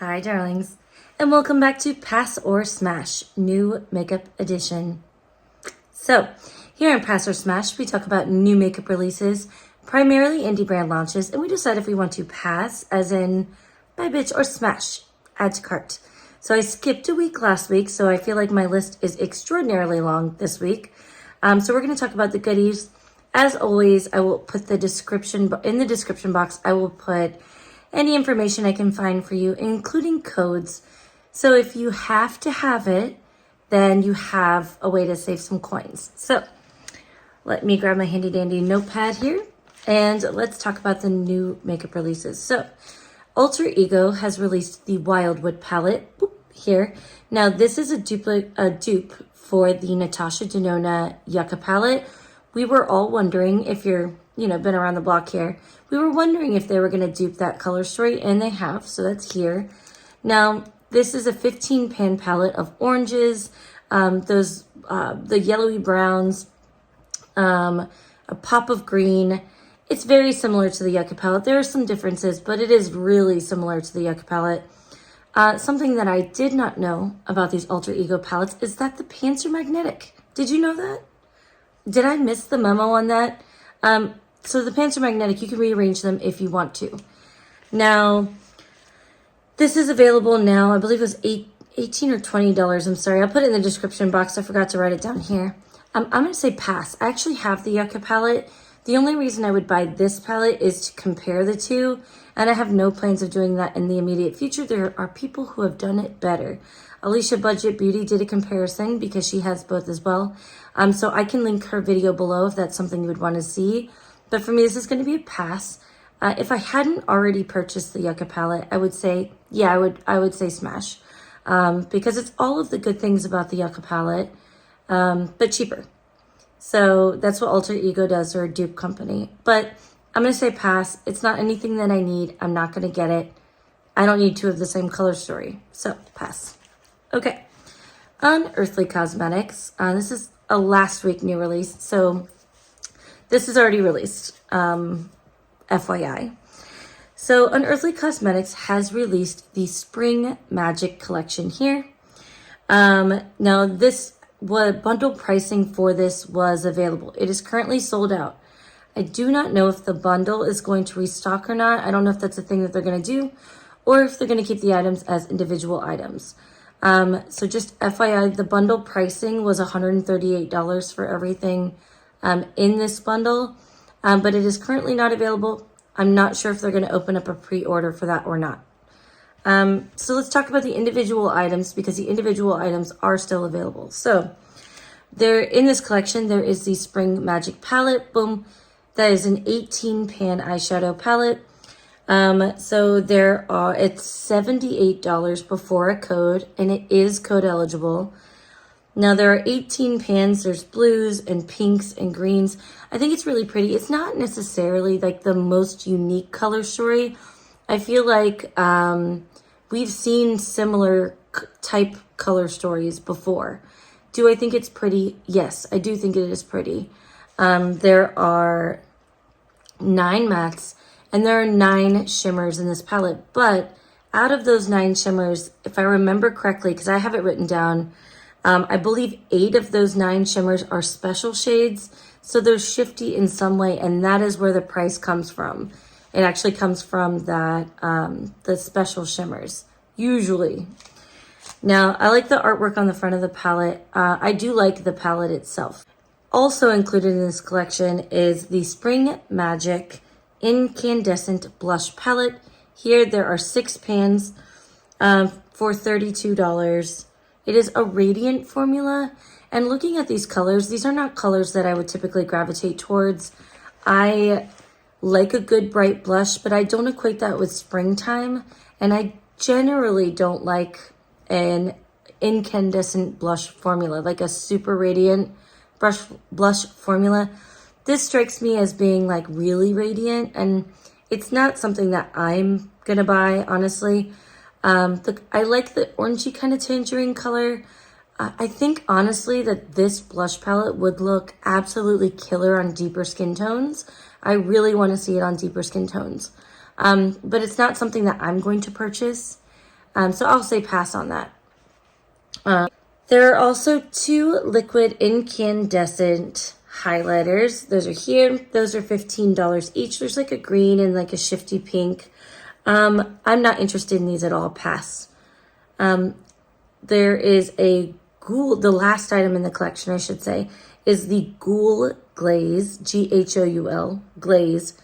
Hi darlings, and welcome back to Pass or Smash, new makeup edition. So, here on Pass or Smash, we talk about new makeup releases, primarily indie brand launches, and we decide if we want to pass, as in buy bitch, or smash, add to cart. So I skipped a week last week, so I feel like my list is extraordinarily long this week. So we're going to talk about the goodies. As always, I will put the description, in the description box, I will put any information I can find for you, including codes. So if you have to have it, then you have a way to save some coins. So let me grab my handy dandy notepad here and let's talk about the new makeup releases. So Alter Ego has released the Wildwood Palette here. Now this is a dupe for the Natasha Denona Yucca palette. We were all wondering, if you're, been around the block here, we were wondering if they were going to dupe that color story, and they have, so that's here. Now, this is a 15 pan palette of oranges, the yellowy browns, a pop of green. It's very similar to the Yucca palette. There are some differences, but it is really similar to the Yucca palette. Something that I did not know about these Alter Ego palettes is that the pans are magnetic. Did you know that? Did I miss the memo on that? So the pans are magnetic. You can rearrange them if you want to. Now, this is available now. I believe it was $18 or $20. I'm sorry. I'll put it in the description box. I forgot to write it down here. I'm going to say pass. I actually have the Yucca palette. The only reason I would buy this palette is to compare the two, and I have no plans of doing that in the immediate future. There are people who have done it better. Alicia Budget Beauty did a comparison because she has both as well. So I can link her video below if that's something you would want to see. But for me, this is going to be a pass. If I hadn't already purchased the Yucca palette, I would say, yeah, I would say smash. Because it's all of the good things about the Yucca palette, but cheaper. So that's what Alter Ego does. They're a dupe company. But I'm going to say pass. It's not anything that I need. I'm not going to get it. I don't need two of the same color story. So pass. Okay. Unearthly Cosmetics. This is a last week new release. So this is already released, FYI. So Unearthly Cosmetics has released the Spring Magic collection here. Now this, what bundle pricing for this was available. It is currently sold out. I do not know if the bundle is going to restock or not. I don't know if that's a thing that they're going to do, or if they're going to keep the items as individual items. So just FYI, the bundle pricing was $138 for everything in this bundle, but it is currently not available. I'm not sure if they're going to open up a pre-order for that or not. So let's talk about the individual items, because the individual items are still available. So there, in this collection, there is the Spring Magic palette. Boom. That is an 18 pan eyeshadow palette. So it's $78 before a code, and it is code eligible. Now there are 18 pans. There's blues and pinks and greens. I think it's really pretty. It's not necessarily like the most unique color story. I feel like we've seen similar type color stories before. Do I think it's pretty? Yes, I do think it is pretty. There are 9 mattes and there are 9 shimmers in this palette. But out of those 9 shimmers, if I remember correctly, because I have it written down, I believe 8 of those 9 shimmers are special shades. So they're shifty in some way, and that is where the price comes from. It actually comes from that, the special shimmers, usually. Now, I like the artwork on the front of the palette. I do like the palette itself. Also included in this collection is the Spring Magic Incandescent Blush Palette. Here, there are 6 pans for $32. It is a radiant formula. And looking at these colors, these are not colors that I would typically gravitate towards. I like a good bright blush, but I don't equate that with springtime. And I generally don't like an incandescent blush formula, like a super radiant blush formula. This strikes me as being like really radiant, and it's not something that I'm gonna buy, honestly. I like the orangey kind of tangerine color. I think honestly that this blush palette would look absolutely killer on deeper skin tones. I really want to see it on deeper skin tones. But it's not something that I'm going to purchase. So I'll say pass on that. There are also 2 liquid incandescent highlighters. Those are here. Those are $15 each. There's like a green and like a shifty pink. I'm not interested in these at all. Pass. There is a Ghoul, the last item in the collection, I should say, is the Ghoul Glaze, Ghoul Glaze,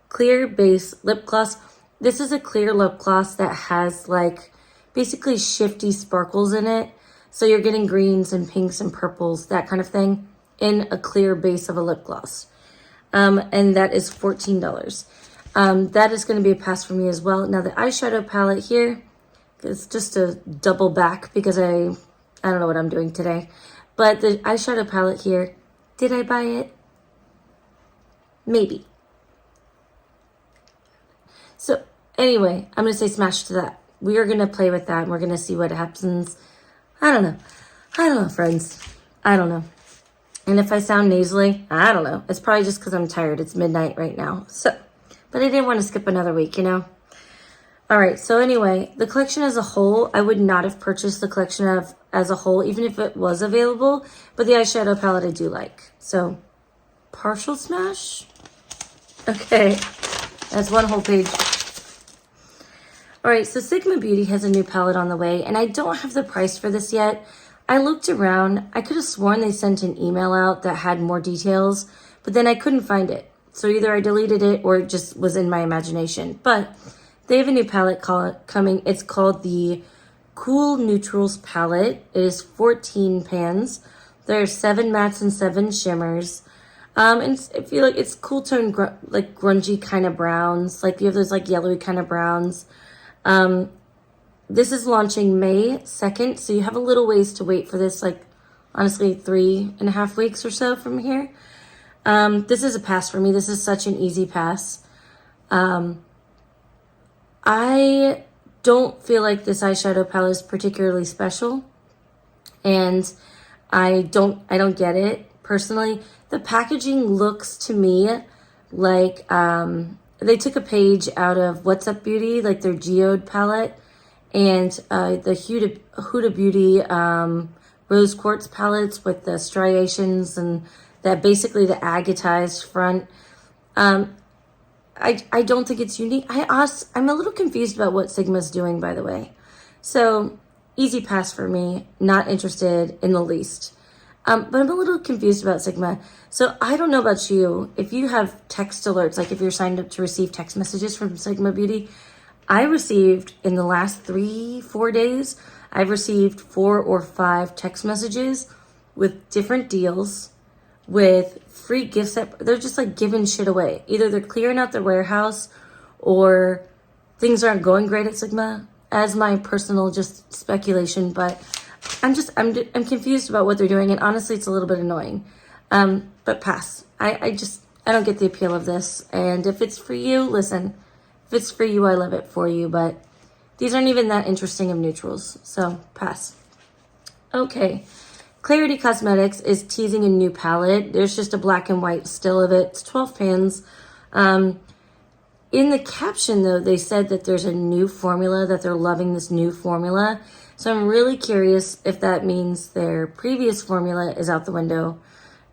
clear base lip gloss. This is a clear lip gloss that has like basically shifty sparkles in it. So you're getting greens and pinks and purples, that kind of thing, in a clear base of a lip gloss. And that is $14. That is going to be a pass for me as well. Now the eyeshadow palette here is just a double back because I don't know what I'm doing today. But the eyeshadow palette here, did I buy it? Maybe. So anyway, I'm going to say smash to that. We are going to play with that and we're going to see what happens. I don't know, friends. I don't know. And if I sound nasally, I don't know. It's probably just because I'm tired. It's midnight right now. So, but I didn't want to skip another week, you know? All right, so anyway, the collection as a whole, I would not have purchased the collection as a whole, even if it was available. But the eyeshadow palette I do like. So, partial smash? Okay, that's one whole page. All right, so Sigma Beauty has a new palette on the way, and I don't have the price for this yet. I looked around. I could have sworn they sent an email out that had more details, but then I couldn't find it. So either I deleted it or it just was in my imagination. But they have a new palette coming. It's called the Cool Neutrals palette. It is 14 pans. There are 7 mattes and 7 shimmers. And I feel like it's cool tone, like grungy kind of browns. Like you have those like yellowy kind of browns. This is launching May 2nd, so you have a little ways to wait for this, like honestly 3.5 weeks or so from here. This is a pass for me. This is such an easy pass. I don't feel like this eyeshadow palette is particularly special, and I don't get it personally. The packaging looks to me like they took a page out of What's Up Beauty, like their Geode palette, and the Huda Beauty Rose Quartz palettes with the striations and that basically the agatized front. I don't think it's unique. I'm a little confused about what Sigma's doing, by the way. So easy pass for me, not interested in the least. But I'm a little confused about Sigma. So I don't know about you. If you have text alerts, like if you're signed up to receive text messages from Sigma Beauty, I received in the last 3-4 days, I've received 4 or 5 text messages with different deals, with free gifts that they're just like giving shit away. Either they're clearing out their warehouse or things aren't going great at Sigma, as my personal just speculation, but I'm confused about what they're doing, and honestly it's a little bit annoying. But pass. I don't get the appeal of this, and if it's for you, listen, if it's for you, I love it for you, but these aren't even that interesting of neutrals, so pass. Okay. Clarity Cosmetics is teasing a new palette. There's just a black and white still of it. It's 12 pans. In the caption, though, they said that there's a new formula, that they're loving this new formula. So I'm really curious if that means their previous formula is out the window.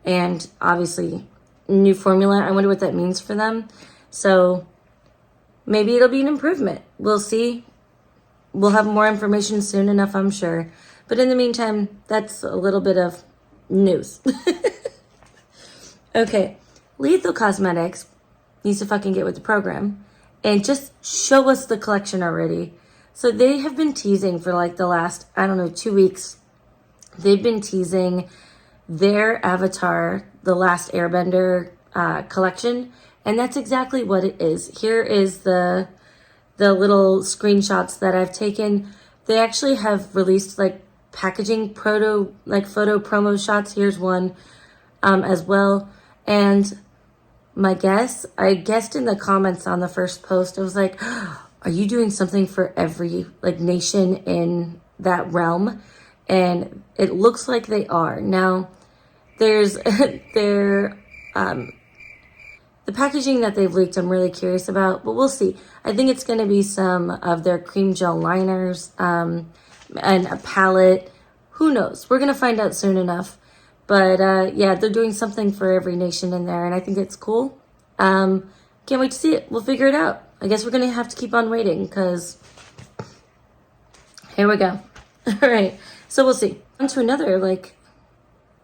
And obviously, new formula, I wonder what that means for them. So maybe it'll be an improvement. We'll see. We'll have more information soon enough, I'm sure. But in the meantime, that's a little bit of news. Okay, Lethal Cosmetics needs to fucking get with the program and just show us the collection already. So they have been teasing for like the last, 2 weeks. They've been teasing their Avatar, The Last Airbender collection. And that's exactly what it is. Here is the little screenshots that I've taken. They actually have released like packaging photo promo shots. Here's one as well. And I guessed in the comments on the first post, I was like, are you doing something for every like nation in that realm? And it looks like they are. Now there's The packaging that they've leaked, I'm really curious about, but we'll see. I think it's going to be some of their cream gel liners and a palette. Who knows? We're going to find out soon enough. But yeah, they're doing something for every nation in there, and I think it's cool. Can't wait to see it. We'll figure it out. I guess we're going to have to keep on waiting because here we go. All right, so we'll see. On to another like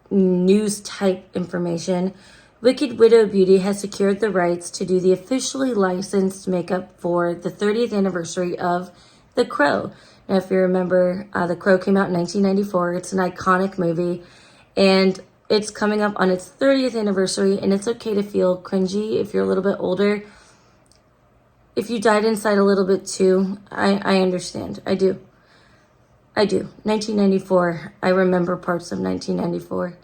news type information. Wicked Widow Beauty has secured the rights to do the officially licensed makeup for the 30th anniversary of The Crow. Now, if you remember, The Crow came out in 1994. It's an iconic movie, and it's coming up on its 30th anniversary, and it's okay to feel cringy if you're a little bit older. If you died inside a little bit too, I understand. I do. 1994. I remember parts of 1994.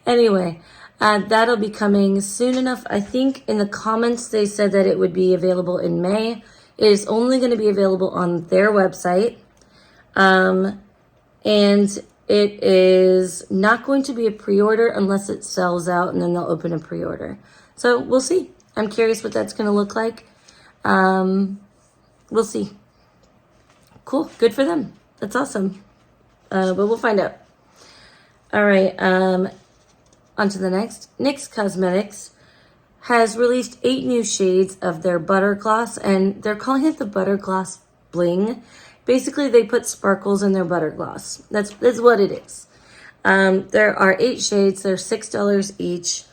Anyway, that'll be coming soon enough. I think in the comments they said that it would be available in May. It is only going to be available on their website. And it is not going to be a pre-order unless it sells out, and then they'll open a pre-order. So we'll see. I'm curious what that's going to look like. We'll see. Cool. Good for them. That's awesome. But we'll find out. All right. On to the next. NYX Cosmetics has released 8 new shades of their Butter Gloss, and they're calling it the Butter Gloss Bling. Basically, they put sparkles in their Butter Gloss. That's what it is. There are 8 shades. They're $6 each.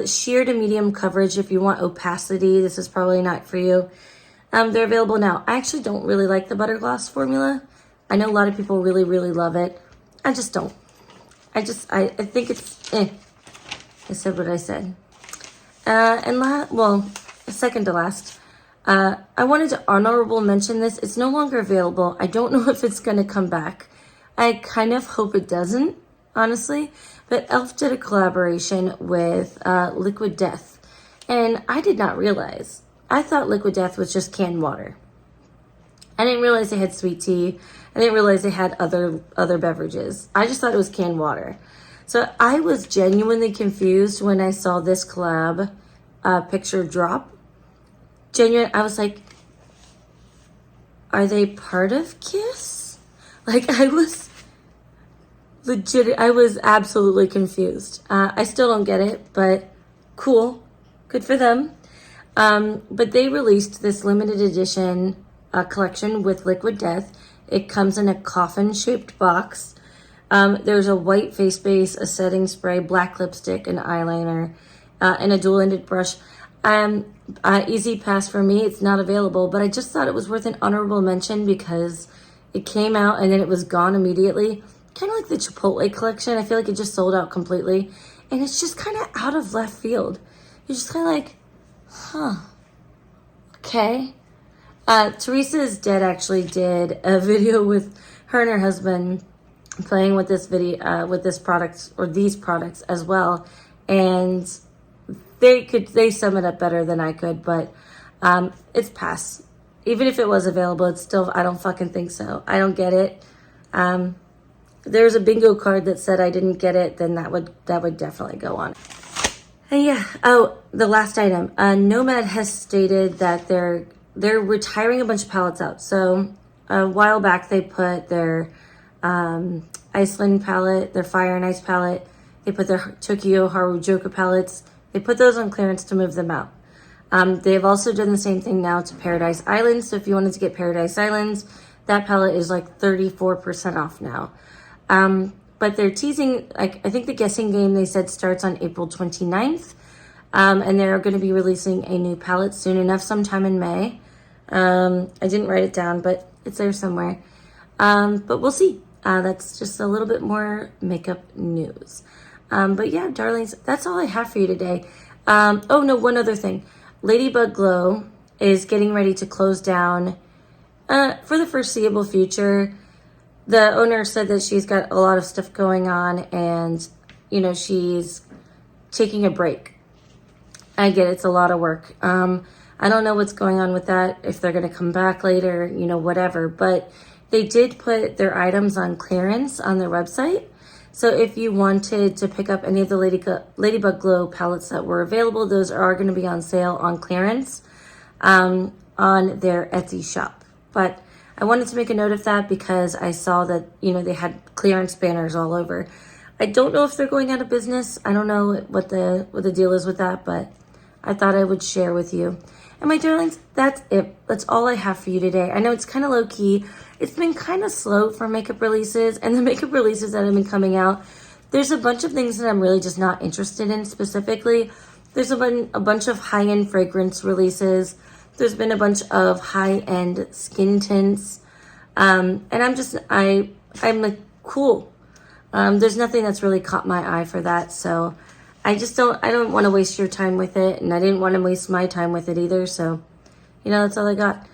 Sheer to medium coverage if you want opacity. This is probably not for you. They're available now. I actually don't really like the Butter Gloss formula. I know a lot of people really, really love it. I just don't. I think it's I said what I said. Second to last, I wanted to honorable mention this. It's no longer available. I don't know if it's going to come back. I kind of hope it doesn't, honestly. But e.l.f. did a collaboration with Liquid Death. And I did not realize. I thought Liquid Death was just canned water. I didn't realize they had sweet tea. I didn't realize they had other beverages. I just thought it was canned water. So I was genuinely confused when I saw this collab picture drop. I was like, are they part of Kiss? Like, I was absolutely confused. I still don't get it, but cool. Good for them. But they released this limited edition collection with Liquid Death. It comes in a coffin-shaped box. There's a white face base, a setting spray, black lipstick, an eyeliner, and a dual-ended brush. Easy pass for me. It's not available, but I just thought it was worth an honorable mention because it came out and then it was gone immediately. Kind of like the Chipotle collection. I feel like it just sold out completely. And it's just kind of out of left field. You're just kind of like, huh, okay. Teresa is Dead actually did a video with her and her husband playing with this video, with this product or these products as well. And they sum it up better than I could, but it's pass. Even if it was available, it's still, I don't fucking think so. I don't get it. There's a bingo card that said I didn't get it, then that would definitely go on. And yeah, the last item. Nomad has stated that they're retiring a bunch of palettes out. So a while back they put their Iceland palette, their Fire and Ice palette. They put their Tokyo Harujoka palettes. They put those on clearance to move them out. They've also done the same thing now to Paradise Islands. So if you wanted to get Paradise Islands, that palette is like 34% off now. But they're teasing, like, I think the guessing game they said starts on April 29th. And they're going to be releasing a new palette soon enough, sometime in May. I didn't write it down, but it's there somewhere. But we'll see. That's just a little bit more makeup news. But yeah, darlings, that's all I have for you today. Oh no, one other thing. Ladybug Glow is getting ready to close down for the foreseeable future. The owner said that she's got a lot of stuff going on and, you know, she's taking a break. I get it, it's a lot of work. I don't know what's going on with that, if they're going to come back later, you know, whatever. But they did put their items on clearance on their website. So if you wanted to pick up any of the Ladybug Glow palettes that were available, those are going to be on sale on clearance on their Etsy shop. But I wanted to make a note of that because I saw that, you know, they had clearance banners all over. I don't know if they're going out of business. I don't know what the deal is with that, but I thought I would share with you. And my darlings, that's it. That's all I have for you today. I know it's kind of low key. It's been kind of slow for makeup releases, and the makeup releases that have been coming out, there's a bunch of things that I'm really just not interested in specifically. There's been a bunch of high-end fragrance releases. There's been a bunch of high-end skin tints. And I'm like, cool. There's nothing that's really caught my eye for that. So I don't want to waste your time with it. And I didn't want to waste my time with it either. So, you know, that's all I got.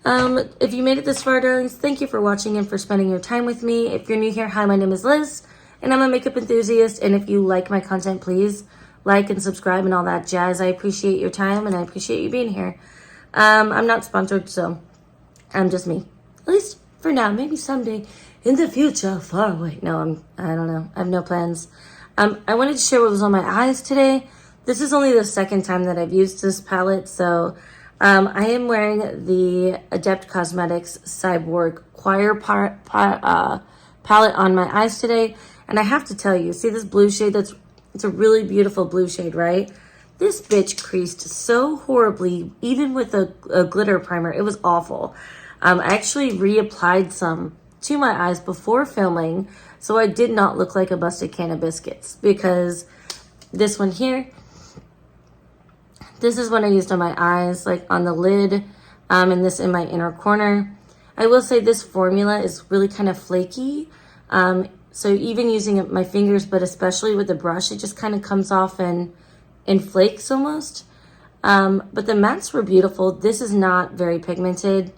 If you made it this far, darlings, thank you for watching and for spending your time with me. If you're new here, hi, my name is Liz, and I'm a makeup enthusiast. And if you like my content, please like and subscribe and all that jazz. I appreciate your time, and I appreciate you being here. I'm not sponsored, so I'm just me. At least for now. Maybe someday in the future, far away. No, I don't know. I have no plans. I wanted to share what was on my eyes today. This is only the second time that I've used this palette, so I am wearing the Adept Cosmetics Cyborg Choir palette on my eyes today. And I have to tell you, see this blue shade? It's a really beautiful blue shade, right? This bitch creased so horribly, even with a glitter primer. It was awful. I actually reapplied some to my eyes before filming, so I did not look like a busted can of biscuits, because this one here, this is what I used on my eyes, like on the lid, and this in my inner corner. I will say this formula is really kind of flaky. So even using my fingers, but especially with the brush, it just kind of comes off in flakes almost. But the mattes were beautiful. This is not very pigmented.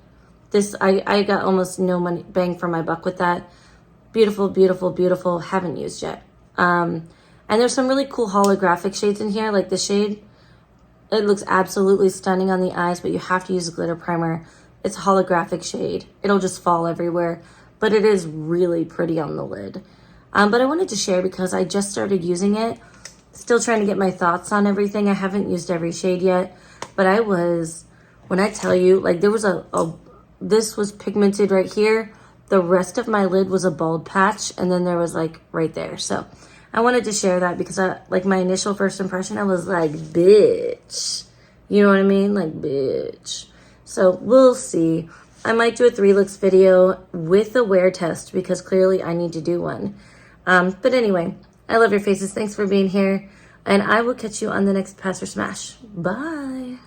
This, I got almost no money bang for my buck with that. Beautiful, beautiful, beautiful. Haven't used yet. And there's some really cool holographic shades in here, like this shade. It looks absolutely stunning on the eyes, but you have to use a glitter primer. It's a holographic shade. It'll just fall everywhere, but it is really pretty on the lid. But I wanted to share because I just started using it. Still trying to get my thoughts on everything. I haven't used every shade yet, but when I tell you, like there was this was pigmented right here. The rest of my lid was a bald patch, and then there was like right there. So I wanted to share that because like my initial first impression, I was like, bitch. You know what I mean? Like, bitch. So we'll see. I might do a 3 looks video with a wear test because clearly I need to do one. But anyway, I love your faces. Thanks for being here. And I will catch you on the next Pass or Smash. Bye.